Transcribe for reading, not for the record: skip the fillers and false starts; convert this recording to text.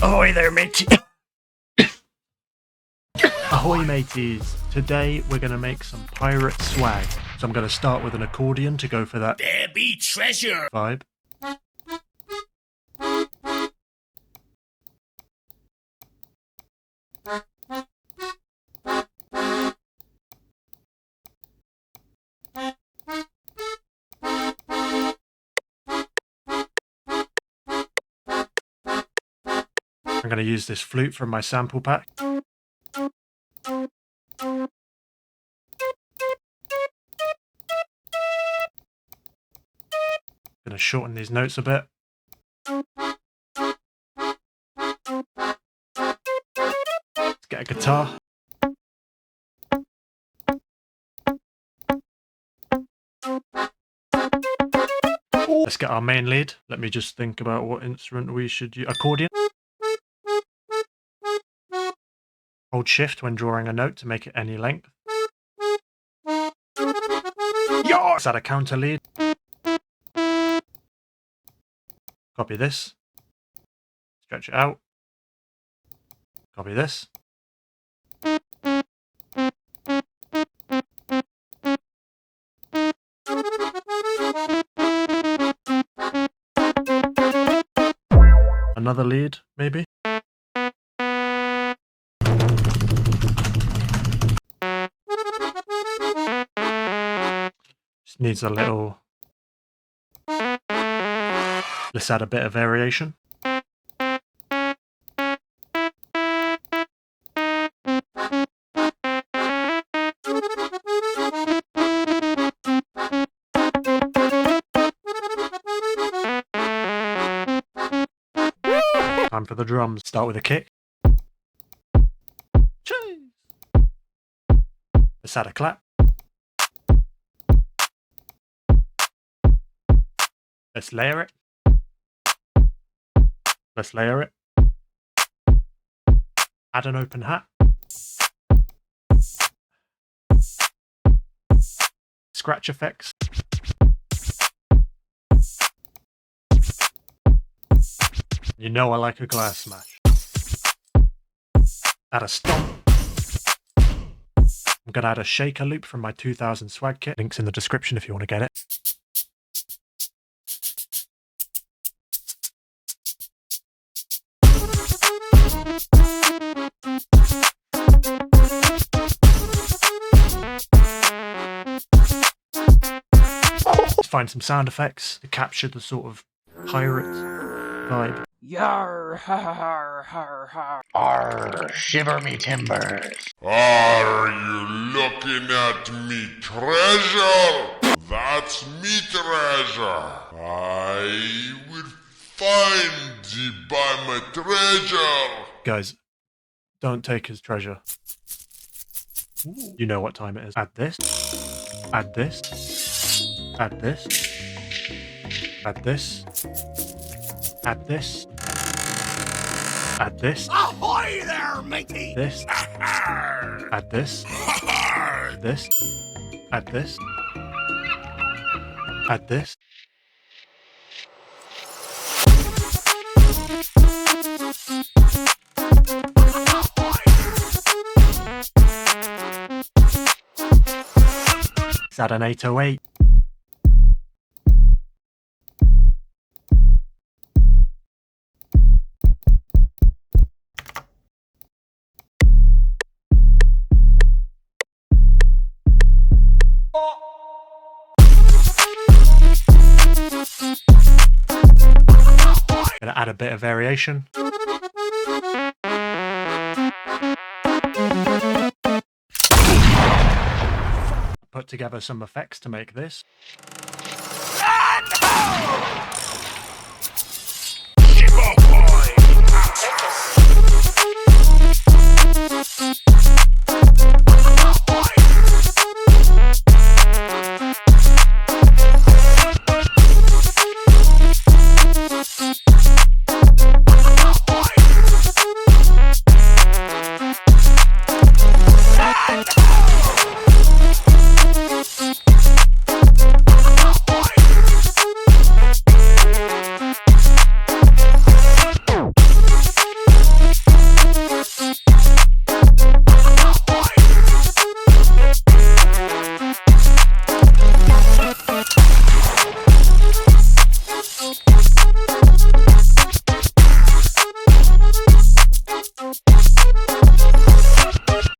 Ahoy there, matey. Ahoy mateys! Today we're going to make some pirate swag. So I'm going to start with an accordion to go for that There be treasure. vibe. I'm going to use this flute from my sample pack. Going to shorten these notes a bit. Let's get a guitar. Let's get our main lead. Let me just think about what instrument we should use. Accordion. Hold shift when drawing a note to make it any length. Let's add a counter lead. Copy this. Stretch it out. Copy this. Another lead, maybe. Just needs a little. Let's add a bit of variation. Time for the drums. Start with a kick. Cheese. Let's add a clap. Let's layer it. Let's layer it. Add an open hat. Scratch effects. You know I like a glass smash. Add a stomp. I'm going to add a shaker loop from my 2000 swag kit. Links in the description if you want to get it. Let's find some sound effects to capture the sort of pirate vibe. Yar, har, har, har, har. Arr, shiver me timbers. Are you looking at me treasure? That's me treasure. I will find thee by my treasure. Guys, don't take his treasure. You know what time it is. Add this. Add this. Add this. Add this. Add this. Add this. Ahoy there, matey. This. Add this. This. Add this. Add this. Let's add an 808. Gonna add a bit of variation. Put together some effects to make this.